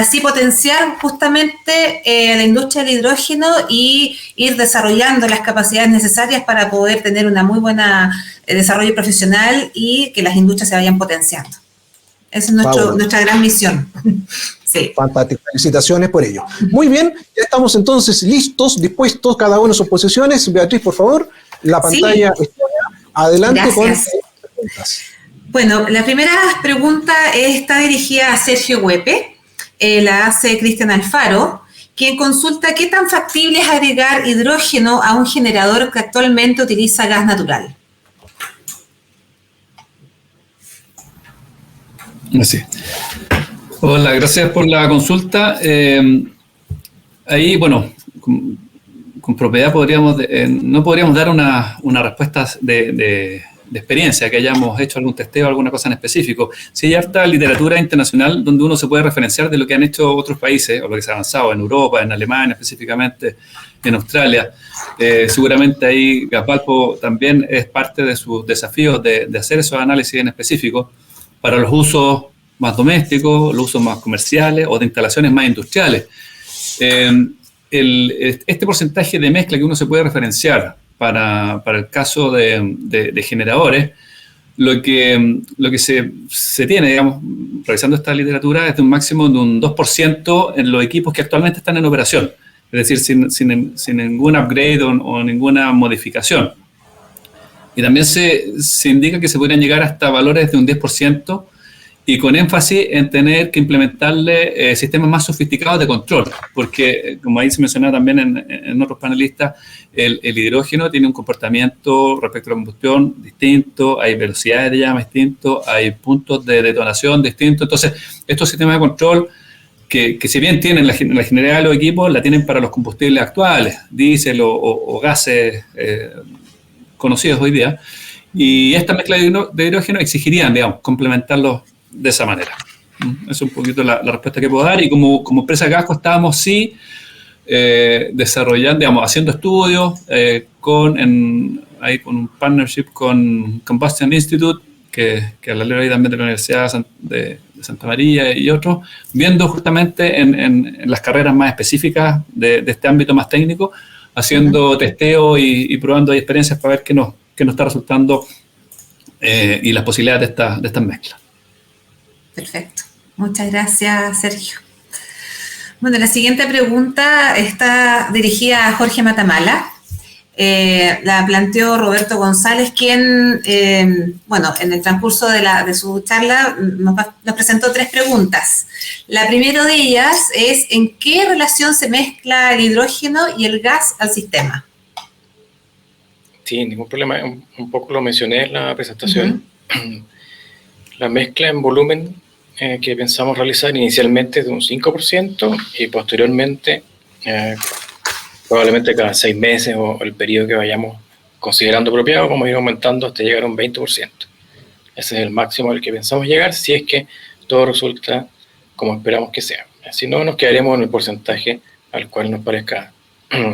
para así potenciar justamente la industria del hidrógeno y ir desarrollando las capacidades necesarias para poder tener una muy buena desarrollo profesional y que las industrias se vayan potenciando. Esa es nuestra gran misión. Sí. Fantástico, felicitaciones por ello. Muy bien, ya estamos entonces listos, dispuestos, cada uno en sus posiciones. Beatriz, por favor, la pantalla está adelante. Gracias. Con las preguntas. Bueno, la primera pregunta está dirigida a Sergio Huepe, la hace Cristian Alfaro, quien consulta qué tan factible es agregar hidrógeno a un generador que actualmente utiliza gas natural. Sí. Hola, gracias por la consulta. Ahí, bueno, con propiedad no podríamos dar una respuesta de experiencia, que hayamos hecho algún testeo, alguna cosa en específico. Sí hay harta literatura internacional donde uno se puede referenciar de lo que han hecho otros países, o lo que se ha avanzado en Europa, en Alemania específicamente, en Australia. Seguramente ahí Gasvalpo también es parte de sus desafíos de hacer esos análisis en específico para los usos más domésticos, los usos más comerciales o de instalaciones más industriales. Este porcentaje de mezcla que uno se puede referenciar para el caso de generadores, lo que se tiene, digamos, revisando esta literatura, es de un máximo de un 2% en los equipos que actualmente están en operación, es decir, sin ningún upgrade o ninguna modificación. Y también se indica que se podrían llegar hasta valores de un 10%, y con énfasis en tener que implementarle sistemas más sofisticados de control, porque como ahí se mencionaba también en otros panelistas, el hidrógeno tiene un comportamiento respecto a la combustión distinto, hay velocidades de llama distintos, hay puntos de detonación distintos. Entonces, estos sistemas de control que si bien tienen la generalidad de los equipos, la tienen para los combustibles actuales, diésel o gases conocidos hoy día, y esta mezcla de hidrógeno exigirían, digamos, complementarlos de esa manera. Esa es un poquito la respuesta que puedo dar. Y como empresa Gasco estábamos desarrollando, digamos, haciendo estudios con un partnership con Combustion Institute, que a la ley también de la Universidad de Santa María y otros, viendo justamente en las carreras más específicas de este ámbito más técnico, haciendo testeo y probando experiencias para ver qué nos está resultando y las posibilidades de estas mezclas. Perfecto. Muchas gracias, Sergio. Bueno, la siguiente pregunta está dirigida a Jorge Matamala. La planteó Roberto González, quien, en el transcurso de su charla nos presentó 3 preguntas. La primera de ellas es, ¿en qué relación se mezcla el hidrógeno y el gas al sistema? Sí, ningún problema. Un poco lo mencioné en la presentación. La mezcla en volumen que pensamos realizar inicialmente es de un 5% y posteriormente probablemente cada 6 meses o el periodo que vayamos considerando apropiado, vamos a ir aumentando hasta llegar a un 20%. Ese es el máximo al que pensamos llegar si es que todo resulta como esperamos que sea. Si no, nos quedaremos en el porcentaje al cual nos parezca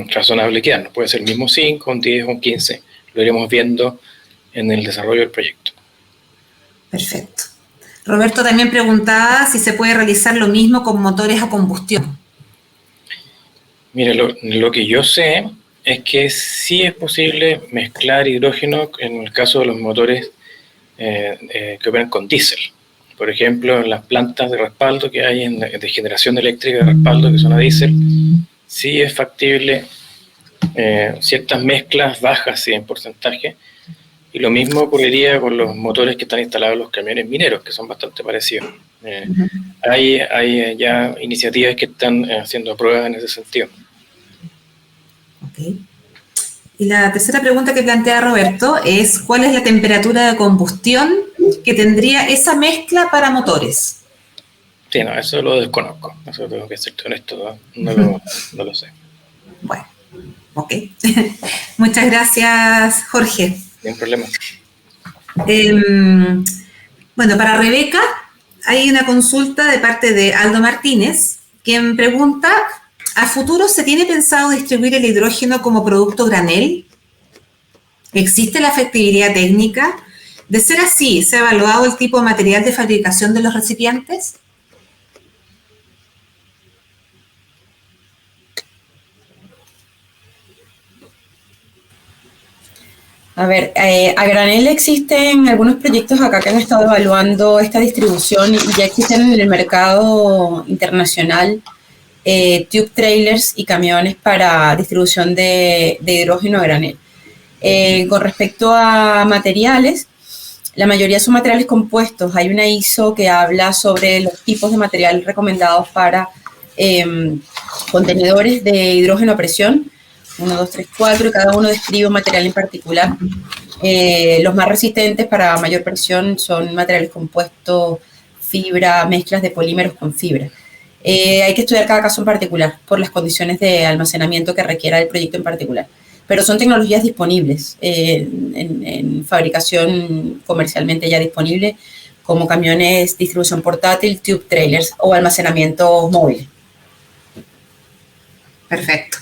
razonable quedarnos. Puede ser el mismo 5, un 10, un 15. Lo iremos viendo en el desarrollo del proyecto. Perfecto. Roberto también preguntaba si se puede realizar lo mismo con motores a combustión. Mire, lo que yo sé es que sí es posible mezclar hidrógeno en el caso de los motores que operan con diésel. Por ejemplo, en las plantas de respaldo que hay de generación eléctrica de respaldo que son a diésel, sí es factible ciertas mezclas bajas en porcentaje. Y lo mismo ocurriría con los motores que están instalados en los camiones mineros, que son bastante parecidos. Hay ya iniciativas que están haciendo pruebas en ese sentido. Okay. Y la tercera pregunta que plantea Roberto es, ¿cuál es la temperatura de combustión que tendría esa mezcla para motores? Sí, no, eso lo desconozco. Eso tengo que ser honesto, no lo sé. Bueno, ok. Muchas gracias, Jorge. Sin problema. Bueno, para Rebeca hay una consulta de parte de Aldo Martínez, quien pregunta, ¿a futuro se tiene pensado distribuir el hidrógeno como producto granel? ¿Existe la factibilidad técnica? De ser así, ¿se ha evaluado el tipo de material de fabricación de los recipientes? A ver, a granel existen algunos proyectos acá que han estado evaluando esta distribución y ya existen en el mercado internacional tube trailers y camiones para distribución de hidrógeno a granel. Con respecto a materiales, la mayoría son materiales compuestos. Hay una ISO que habla sobre los tipos de material recomendados para contenedores de hidrógeno a presión, 1, 2, 3, 4, y cada uno describe un material en particular. Los más resistentes para mayor presión son materiales compuestos, fibra, mezclas de polímeros con fibra. Hay que estudiar cada caso en particular por las condiciones de almacenamiento que requiera el proyecto en particular. Pero son tecnologías disponibles en fabricación comercialmente ya disponible, como camiones, distribución portátil, tube trailers o almacenamiento móvil. Perfecto.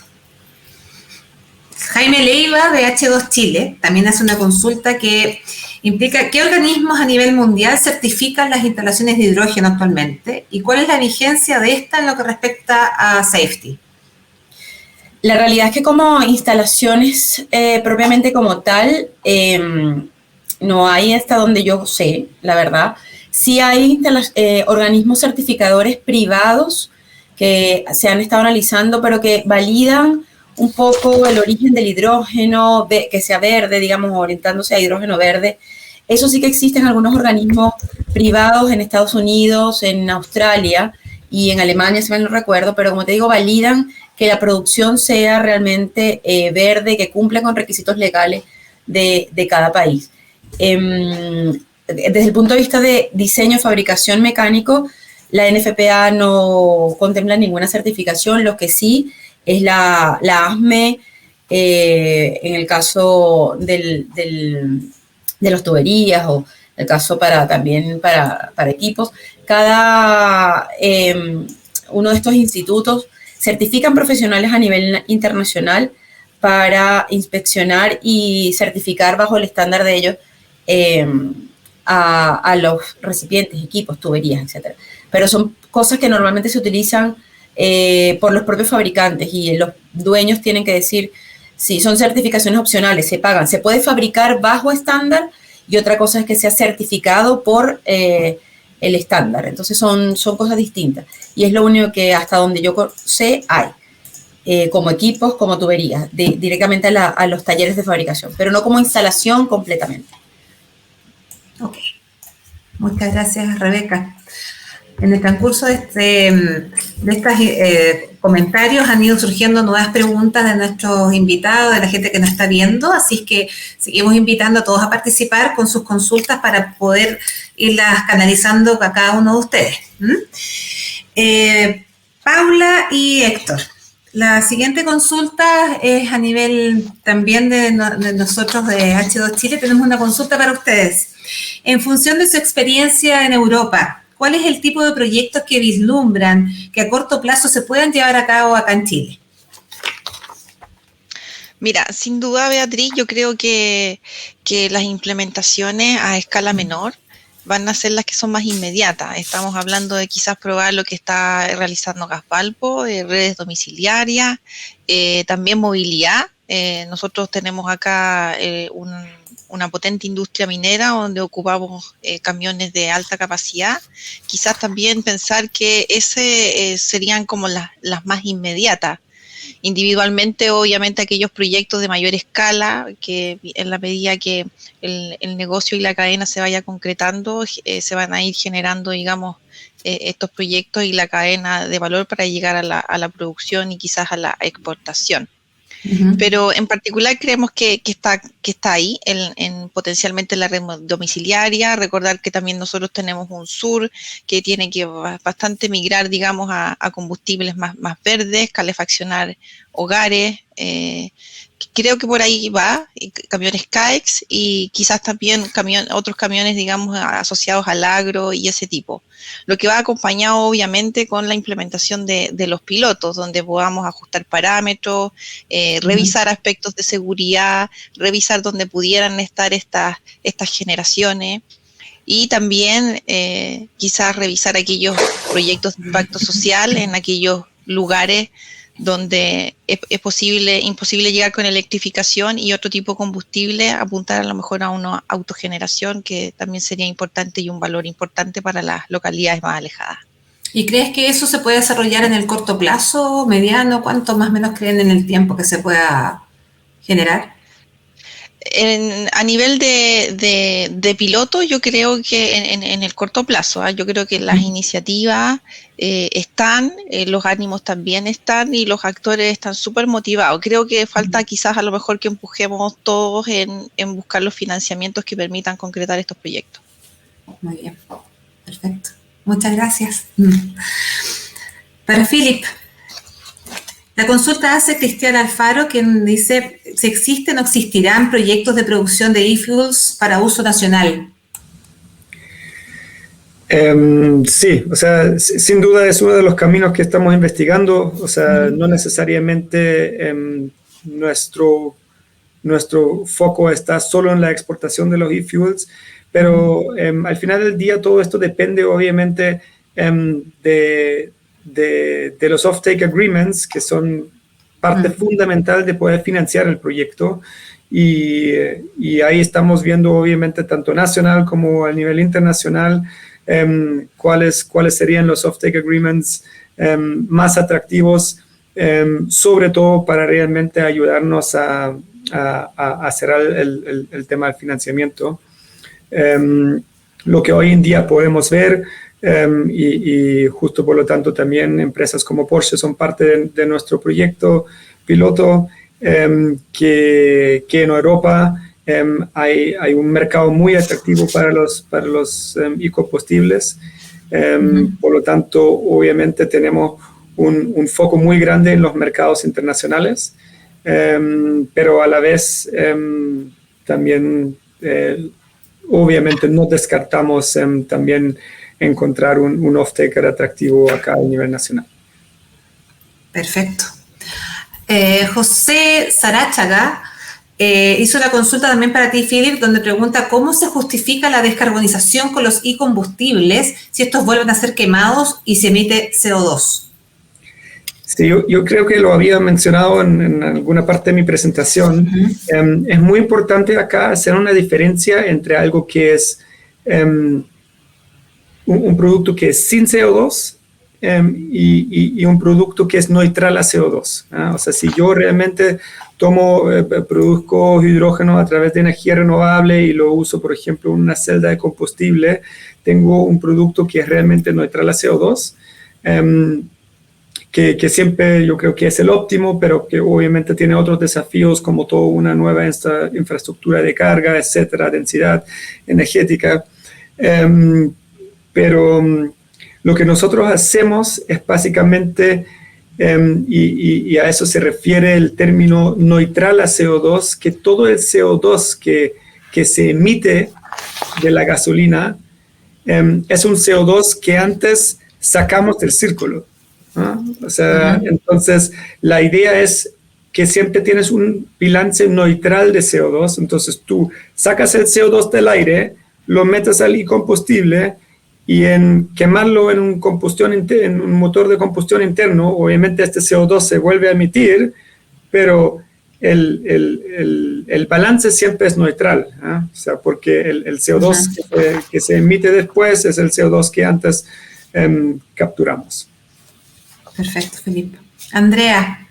Jaime Leiva, de H2 Chile, también hace una consulta que implica qué organismos a nivel mundial certifican las instalaciones de hidrógeno actualmente y cuál es la vigencia de esta en lo que respecta a safety. La realidad es que como instalaciones propiamente como tal, no hay hasta donde yo sé, la verdad. Sí hay organismos certificadores privados que se han estado analizando, pero que validan un poco el origen del hidrógeno, que sea verde, digamos, orientándose a hidrógeno verde. Eso sí que existen algunos organismos privados en Estados Unidos, en Australia y en Alemania, si mal no recuerdo, pero como te digo, validan que la producción sea realmente verde, que cumpla con requisitos legales de cada país. Desde el punto de vista de diseño, fabricación mecánico, la NFPA no contempla ninguna certificación, lo que sí es la ASME, en el caso de las tuberías o el caso también para equipos. Cada uno de estos institutos certifican profesionales a nivel internacional para inspeccionar y certificar bajo el estándar de ellos a los recipientes, equipos, tuberías, etc. Pero son cosas que normalmente se utilizan por los propios fabricantes y los dueños tienen que decir si son certificaciones opcionales, se pagan. Se puede fabricar bajo estándar y otra cosa es que sea certificado por el estándar. Entonces son cosas distintas y es lo único que hasta donde yo sé hay, como equipos, como tuberías, directamente a los talleres de fabricación, pero no como instalación completamente. Ok, muchas gracias, Rebeca. En el transcurso de estos comentarios han ido surgiendo nuevas preguntas de nuestros invitados, de la gente que nos está viendo, así es que seguimos invitando a todos a participar con sus consultas para poder irlas canalizando a cada uno de ustedes. Paula y Héctor, la siguiente consulta es a nivel también de nosotros de H2 Chile. Tenemos una consulta para ustedes. En función de su experiencia en Europa, ¿cuál es el tipo de proyectos que vislumbran que a corto plazo se puedan llevar a cabo acá en Chile? Mira, sin duda, Beatriz, yo creo que las implementaciones a escala menor van a ser las que son más inmediatas. Estamos hablando de quizás probar lo que está realizando Gasvalpo, redes domiciliarias, también movilidad. Nosotros tenemos acá una potente industria minera donde ocupamos camiones de alta capacidad. Quizás también pensar que ese serían como las más inmediatas. Individualmente, obviamente, aquellos proyectos de mayor escala, que en la medida que el negocio y la cadena se vaya concretando, se van a ir generando, digamos, estos proyectos y la cadena de valor para llegar a la producción y quizás a la exportación. Uh-huh. Pero en particular creemos que está ahí en potencialmente la red domiciliaria. Recordar que también nosotros tenemos un sur que tiene que bastante migrar, digamos, a combustibles más verdes, calefaccionar hogares. Creo que por ahí va, camiones CAEX y quizás también otros camiones, digamos, asociados al agro y ese tipo. Lo que va acompañado, obviamente, con la implementación de los pilotos, donde podamos ajustar parámetros, revisar aspectos de seguridad, revisar dónde pudieran estar estas generaciones y también quizás revisar aquellos proyectos de impacto social en aquellos lugares donde es imposible llegar con electrificación y otro tipo de combustible, apuntar a lo mejor a una autogeneración, que también sería importante y un valor importante para las localidades más alejadas. ¿Y crees que eso se puede desarrollar en el corto plazo, mediano? ¿Cuánto más o menos creen en el tiempo que se pueda generar? A nivel de piloto, yo creo que en el corto plazo, yo creo que las iniciativas están, los ánimos también están y los actores están súper motivados. Creo que falta quizás a lo mejor que empujemos todos en buscar los financiamientos que permitan concretar estos proyectos. Muy bien, perfecto. Muchas gracias. Para Philip, la consulta hace Cristian Alfaro, quien dice si existen o existirán proyectos de producción de e-fuels para uso nacional. Sí, o sea, sin duda es uno de los caminos que estamos investigando. O sea, no necesariamente nuestro foco está solo en la exportación de los e-fuels, pero al final del día todo esto depende obviamente de los off-take agreements, que son parte fundamental de poder financiar el proyecto, y ahí estamos viendo obviamente tanto nacional como a nivel internacional cuáles serían los off-take agreements más atractivos, sobre todo para realmente ayudarnos a cerrar el tema del financiamiento. Lo que hoy en día podemos ver, y justo por lo tanto también empresas como Porsche son parte de nuestro proyecto piloto, que en Europa hay un mercado muy atractivo para los e-combustibles. Por lo tanto, obviamente tenemos un foco muy grande en los mercados internacionales, pero a la vez también obviamente no descartamos también encontrar un off-taker atractivo acá a nivel nacional. Perfecto. José Sarachaga hizo una consulta también para ti, Philip, donde pregunta cómo se justifica la descarbonización con los e-combustibles si estos vuelven a ser quemados y se emite CO2. Sí, yo creo que lo había mencionado en alguna parte de mi presentación. Es muy importante acá hacer una diferencia entre algo que es un producto que es sin CO2 y un producto que es neutral a CO2. O sea, si yo realmente produzco hidrógeno a través de energía renovable y lo uso, por ejemplo, en una celda de combustible, tengo un producto que es realmente neutral a CO2, que siempre yo creo que es el óptimo, pero que obviamente tiene otros desafíos como toda una nueva infraestructura de carga, etcétera, densidad energética. Pero lo que nosotros hacemos es básicamente, y a eso se refiere el término neutral a CO2, que todo el CO2 que se emite de la gasolina es un CO2 que antes sacamos del círculo. O sea, entonces la idea es que siempre tienes un balance neutral de CO2. Entonces tú sacas el CO2 del aire, lo metes al e-combustible, y en quemarlo en un motor de combustión interno, obviamente este CO2 se vuelve a emitir, pero el balance siempre es neutral, o sea, porque el CO2 que se emite después es el CO2 que antes capturamos. Perfecto, Felipe. Andrea,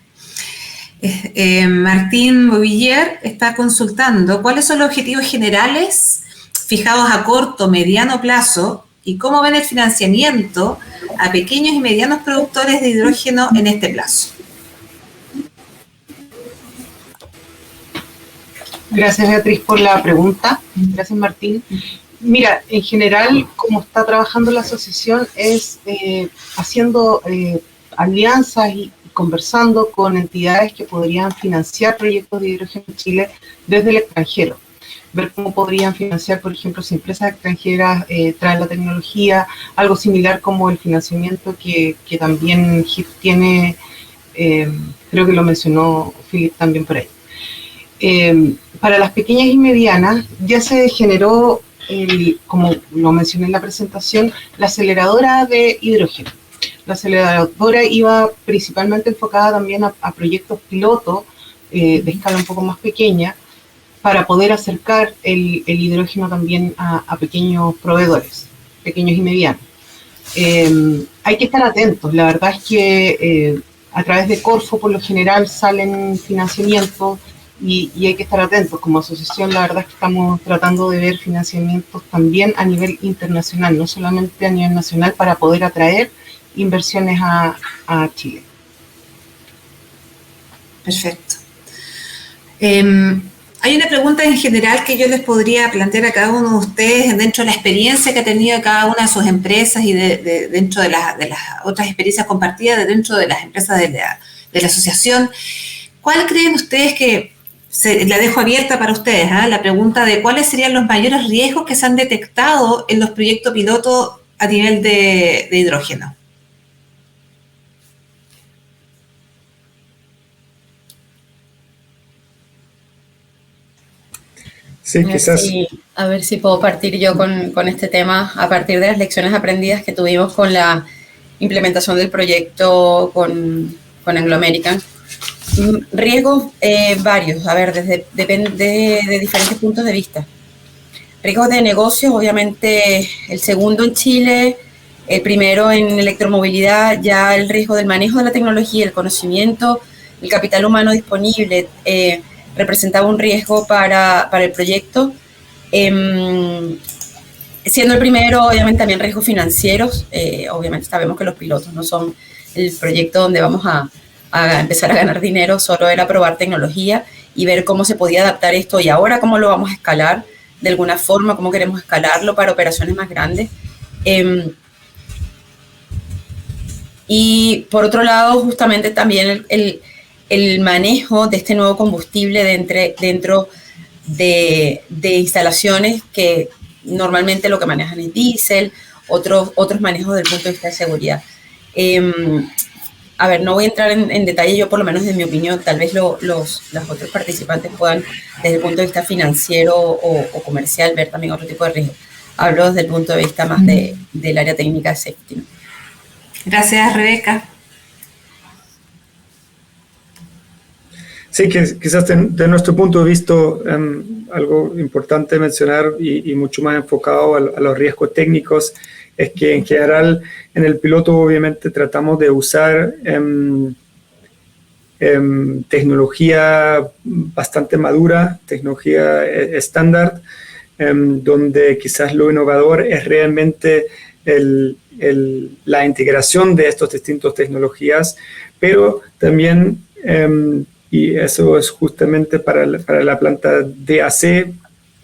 Martín Boviller está consultando cuáles son los objetivos generales fijados a corto, mediano plazo y cómo ven el financiamiento a pequeños y medianos productores de hidrógeno en este plazo. Gracias, Beatriz, por la pregunta. Gracias, Martín. Mira, en general, como está trabajando la asociación es haciendo alianzas y conversando con entidades que podrían financiar proyectos de hidrógeno en Chile desde el extranjero. Ver cómo podrían financiar, por ejemplo, si empresas extranjeras traen la tecnología, algo similar como el financiamiento que también HIP tiene, creo que lo mencionó Philip también por ahí. Para las pequeñas y medianas ya se generó, como lo mencioné en la presentación, la aceleradora de hidrógeno. La aceleradora iba principalmente enfocada también a proyectos piloto de escala un poco más pequeña para poder acercar el hidrógeno también a pequeños proveedores, pequeños y medianos. Hay que estar atentos. La verdad es que a través de Corfo por lo general salen financiamientos y hay que estar atentos. Como asociación la verdad es que estamos tratando de ver financiamientos también a nivel internacional, no solamente a nivel nacional, para poder atraer inversiones a Chile. Perfecto. Hay una pregunta en general que yo les podría plantear a cada uno de ustedes dentro de la experiencia que ha tenido cada una de sus empresas y dentro de las otras experiencias compartidas dentro de las empresas de la asociación. ¿Cuál creen ustedes que, la dejo abierta para ustedes, la pregunta de cuáles serían los mayores riesgos que se han detectado en los proyectos piloto a nivel de hidrógeno? Sí, quizás. Sí, a ver si puedo partir yo con este tema a partir de las lecciones aprendidas que tuvimos con la implementación del proyecto con Anglo American. Riesgos varios, a ver, depende de diferentes puntos de vista. Riesgos de negocio, obviamente el segundo en Chile, el primero en electromovilidad, ya el riesgo del manejo de la tecnología, el conocimiento, el capital humano disponible, representaba un riesgo para el proyecto. Siendo el primero, obviamente también riesgos financieros. Obviamente sabemos que los pilotos no son el proyecto donde vamos a empezar a ganar dinero, solo era probar tecnología y ver cómo se podía adaptar esto y ahora cómo lo vamos a escalar de alguna forma, cómo queremos escalarlo para operaciones más grandes. Y por otro lado, justamente también el manejo de este nuevo combustible dentro de instalaciones que normalmente lo que manejan es diésel, otros manejos desde el punto de vista de seguridad. A ver, no voy a entrar en detalle, yo por lo menos de mi opinión, tal vez los otros participantes puedan desde el punto de vista financiero o comercial ver también otro tipo de riesgo. Hablo desde el punto de vista más del área técnica de safety, ¿no? Gracias, Rebeca. Sí, que quizás de nuestro punto de vista algo importante mencionar y mucho más enfocado a los riesgos técnicos es que en general en el piloto obviamente tratamos de usar tecnología bastante madura, tecnología estándar, donde quizás lo innovador es realmente la integración de estas distintas tecnologías, pero también y eso es justamente para la planta DAC,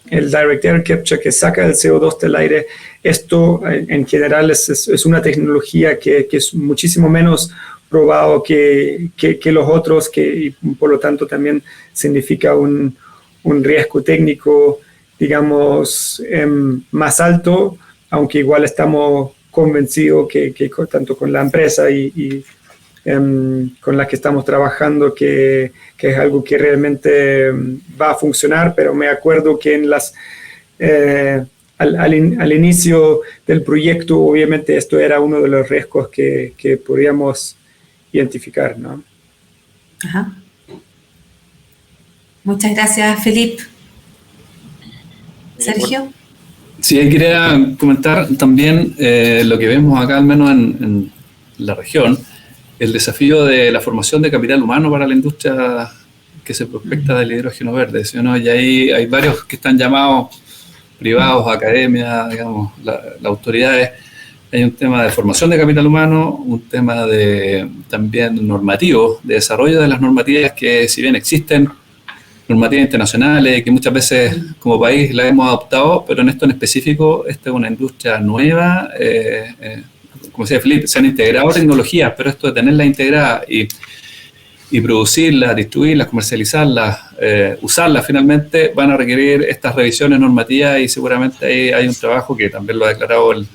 el Direct Air Capture que saca el CO2 del aire. Esto en general es una tecnología que es muchísimo menos probado que los otros, y por lo tanto también significa un riesgo técnico, digamos, más alto, aunque igual estamos convencidos que tanto con la empresa y con la que estamos trabajando que es algo que realmente va a funcionar, pero me acuerdo que al inicio del proyecto obviamente esto era uno de los riesgos que podíamos identificar, ¿no? Ajá. Muchas gracias, Felipe. Sergio. Sí, quería comentar también lo que vemos acá, al menos en la región, el desafío de la formación de capital humano para la industria que se prospecta del hidrógeno verde, ¿sí o no? Y ahí hay varios que están llamados privados, academia, digamos, las autoridades. Hay un tema de formación de capital humano, un tema también normativo, de desarrollo de las normativas que, si bien existen, normativas internacionales que muchas veces como país las hemos adoptado, pero en esto en específico, esta es una industria nueva, como decía Felipe, se han integrado tecnologías, pero esto de tenerlas integradas y producirlas, distribuirlas, comercializarlas, usarlas finalmente, van a requerir estas revisiones normativas y seguramente ahí hay un trabajo que también lo ha declarado el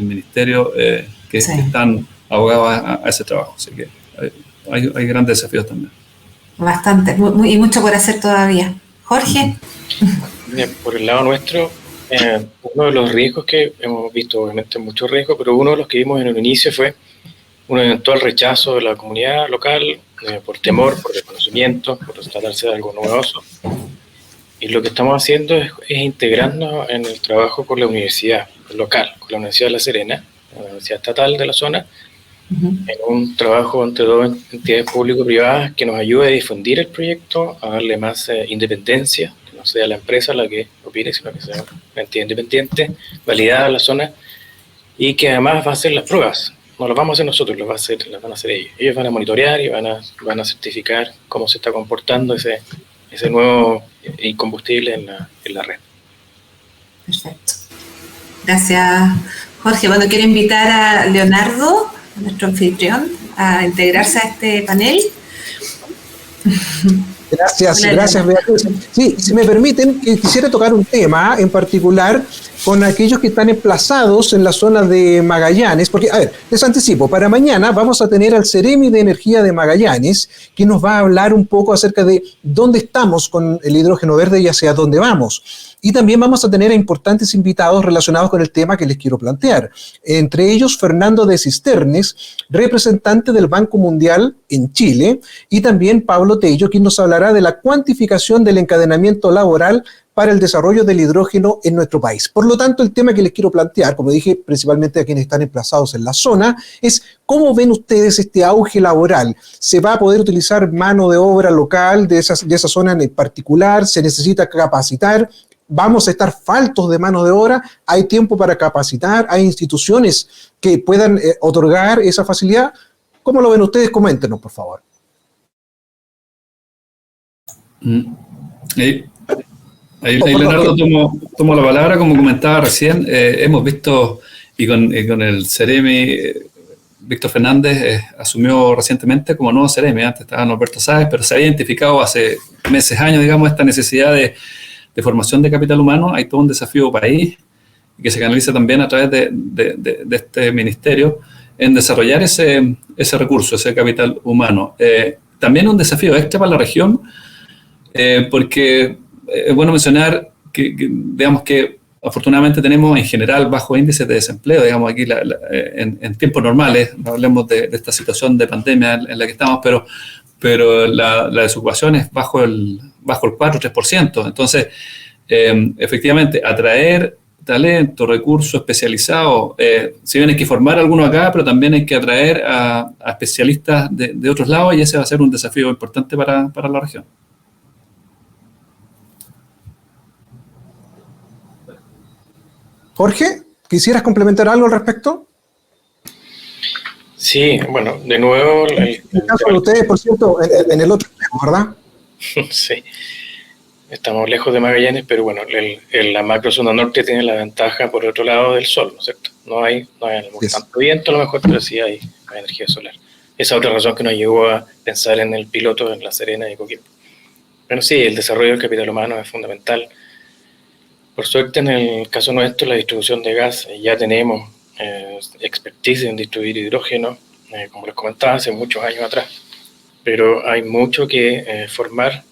Ministerio, que están abogados a ese trabajo. Así que hay grandes desafíos también. Bastante, y mucho por hacer todavía. Jorge. Bien, por el lado nuestro, uno de los riesgos que hemos visto, obviamente muchos riesgos, pero uno de los que vimos en el inicio fue un eventual rechazo de la comunidad local por temor, por desconocimiento, por tratarse de algo novedoso. Y lo que estamos haciendo es integrarnos en el trabajo con la universidad local, con la Universidad de La Serena, la Universidad Estatal de la zona, en un trabajo entre dos entidades público-privadas que nos ayude a difundir el proyecto, a darle más independencia, que no sea la empresa la que opine, sino que sea una entidad independiente, validada en la zona, y que además va a hacer las pruebas. No las vamos a hacer nosotros, las van a hacer ellos. Ellos van a monitorear y van a certificar cómo se está comportando ese nuevo combustible en la red. Perfecto. Gracias, Jorge. Bueno, quiero invitar a Leonardo, nuestro anfitrión, a integrarse a este panel. Gracias, Beatriz. Sí, si me permiten, quisiera tocar un tema en particular con aquellos que están emplazados en la zona de Magallanes, porque, a ver, les anticipo, para mañana vamos a tener al Ceremi de Energía de Magallanes, que nos va a hablar un poco acerca de dónde estamos con el hidrógeno verde y hacia dónde vamos. Y también vamos a tener a importantes invitados relacionados con el tema que les quiero plantear. Entre ellos, Fernando de Cisternes, representante del Banco Mundial en Chile, y también Pablo Tello, quien nos hablará de la cuantificación del encadenamiento laboral para el desarrollo del hidrógeno en nuestro país. Por lo tanto, el tema que les quiero plantear, como dije, principalmente a quienes están emplazados en la zona, es ¿cómo ven ustedes este auge laboral? ¿Se va a poder utilizar mano de obra local de esa zona en particular? ¿Se necesita capacitar? ¿Vamos a estar faltos de mano de obra? ¿Hay tiempo para capacitar? ¿Hay instituciones que puedan otorgar esa facilidad? ¿Cómo lo ven ustedes? Coméntenos, por favor. Ahí Leonardo tomó la palabra, como comentaba recién. Hemos visto, y con el Ceremi, Víctor Fernández asumió recientemente como nuevo Ceremi. Antes estaba Norberto Sáez, pero se había identificado hace meses, años, digamos, esta necesidad de formación de capital humano. Hay todo un desafío país y que se canaliza también a través de este ministerio en desarrollar ese recurso, ese capital humano. También un desafío extra para la región, porque es bueno mencionar que digamos que afortunadamente tenemos en general bajos índices de desempleo, digamos aquí en tiempos normales, no hablemos de esta situación de pandemia en la que estamos, pero la desocupación es bajo el 4-3%. Entonces, efectivamente, atraer talento, recursos especializados, si bien hay que formar algunos acá, pero también hay que atraer a especialistas de otros lados, y ese va a ser un desafío importante para la región. Jorge, ¿quisieras complementar algo al respecto? Sí, bueno, de nuevo... En el caso de ustedes, por cierto, en el otro, ¿verdad? Sí, estamos lejos de Magallanes, pero bueno, la macrozona norte tiene la ventaja por el otro lado del sol, ¿no es cierto? No hay tanto viento a lo mejor, pero sí hay energía solar. Esa es otra razón que nos llevó a pensar en el piloto en La Serena y Coquimbo. Pero sí, el desarrollo del capital humano es fundamental. Por suerte, en el caso nuestro, la distribución de gas, ya tenemos expertise en distribuir hidrógeno, como les comentaba, hace muchos años atrás. Pero hay mucho que formar.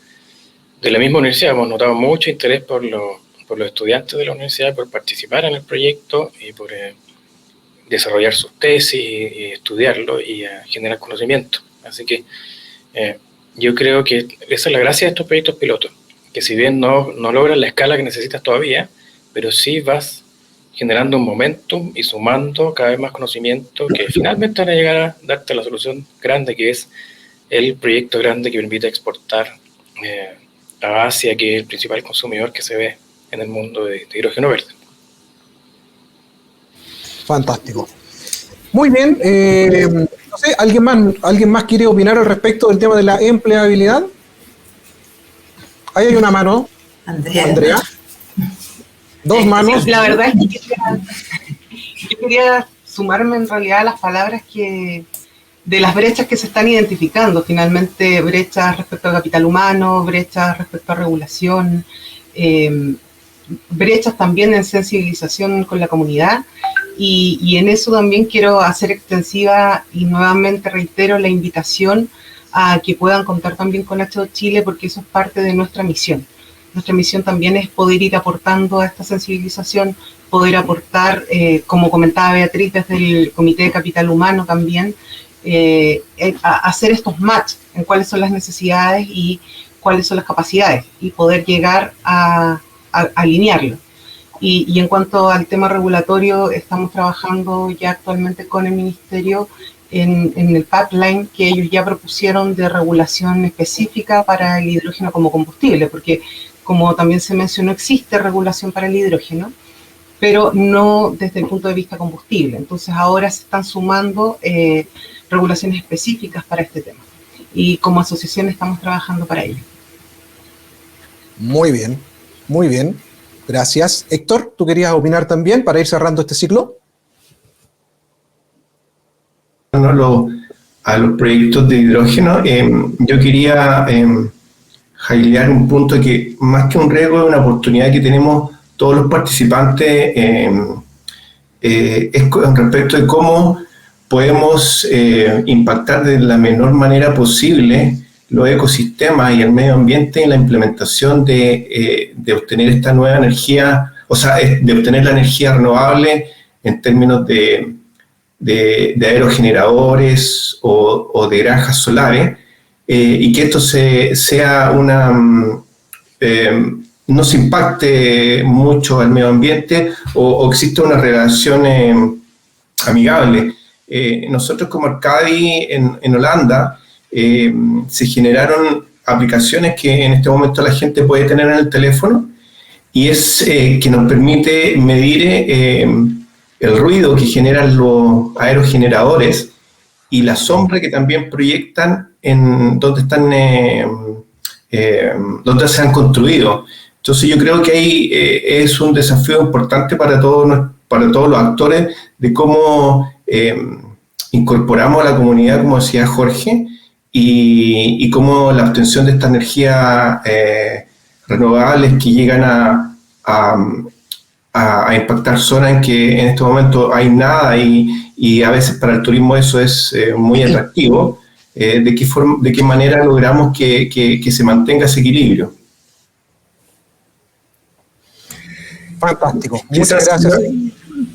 De la misma universidad hemos notado mucho interés por los estudiantes de la universidad, por participar en el proyecto y por desarrollar sus tesis y estudiarlo y generar conocimiento. Así que yo creo que esa es la gracia de estos proyectos pilotos, que si bien no logran la escala que necesitas todavía, pero sí vas generando un momentum y sumando cada vez más conocimiento que finalmente van a llegar a darte la solución grande, que es el proyecto grande que permite exportar a Asia, que es el principal consumidor que se ve en el mundo de hidrógeno verde. Fantástico. Muy bien. No sé, ¿alguien más quiere opinar al respecto del tema de la empleabilidad? Ahí hay una mano. Andrea. Dos manos. Sí, la verdad es que yo quería sumarme en realidad a las palabras de las brechas que se están identificando, finalmente brechas respecto al capital humano, brechas respecto a regulación, brechas también en sensibilización con la comunidad, y en eso también quiero hacer extensiva y nuevamente reitero la invitación a que puedan contar también con H2 Chile, porque eso es parte de nuestra misión. Nuestra misión también es poder ir aportando a esta sensibilización, poder aportar, como comentaba Beatriz, desde el Comité de Capital Humano también, a hacer estos match en cuáles son las necesidades y cuáles son las capacidades y poder llegar a alinearlo. Y en cuanto al tema regulatorio, estamos trabajando ya actualmente con el Ministerio en el pipeline que ellos ya propusieron de regulación específica para el hidrógeno como combustible, porque como también se mencionó, existe regulación para el hidrógeno, pero no desde el punto de vista combustible. Entonces ahora se están sumando regulaciones específicas para este tema. Y como asociación estamos trabajando para ello. Muy bien, muy bien. Gracias. Héctor, ¿tú querías opinar también para ir cerrando este ciclo? A los proyectos de hidrógeno, yo quería highlightar un punto que más que un riesgo es una oportunidad que tenemos todos los participantes es con respecto de cómo podemos impactar de la menor manera posible los ecosistemas y el medio ambiente en la implementación de obtener esta nueva energía, o sea, de obtener la energía renovable en términos de aerogeneradores o de granjas solares, y que esto sea no se impacte mucho al medio ambiente o exista una relación amigable. Nosotros como Arcadi en Holanda se generaron aplicaciones que en este momento la gente puede tener en el teléfono y es que nos permite medir el ruido que generan los aerogeneradores y la sombra que también proyectan en donde se han construido. Entonces yo creo que ahí es un desafío importante para todos los actores de cómo incorporamos a la comunidad, como decía Jorge, y cómo la obtención de esta energía renovables que llegan a impactar zonas en que en este momento hay nada y a veces para el turismo eso es muy atractivo. ¿De qué manera logramos que se mantenga ese equilibrio? Fantástico. Muchas gracias.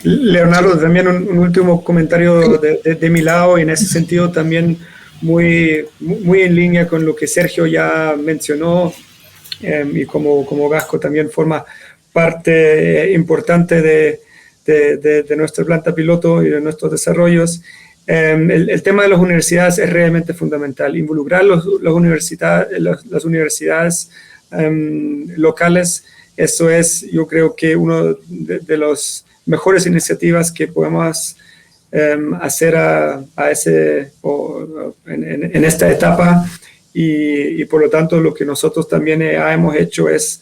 Leonardo, también un último comentario de mi lado, y en ese sentido también muy en línea con lo que Sergio ya mencionó, y como Gasco también forma parte importante de nuestra planta piloto y de nuestros desarrollos. El tema de las universidades es realmente fundamental. Involucrar las universidades locales, eso es, yo creo que uno de las mejores iniciativas que podemos hacer en esta etapa, y por lo tanto lo que nosotros también hemos hecho es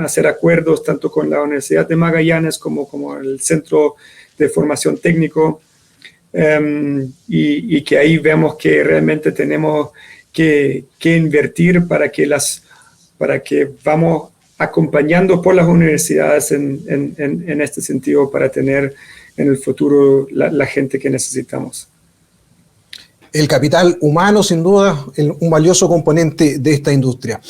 hacer acuerdos tanto con la Universidad de Magallanes como el Centro de Formación Técnico, y que ahí vemos que realmente tenemos que invertir para que vamos acompañando por las universidades en este sentido para tener en el futuro la gente que necesitamos. El capital humano, sin duda, un valioso componente de esta industria.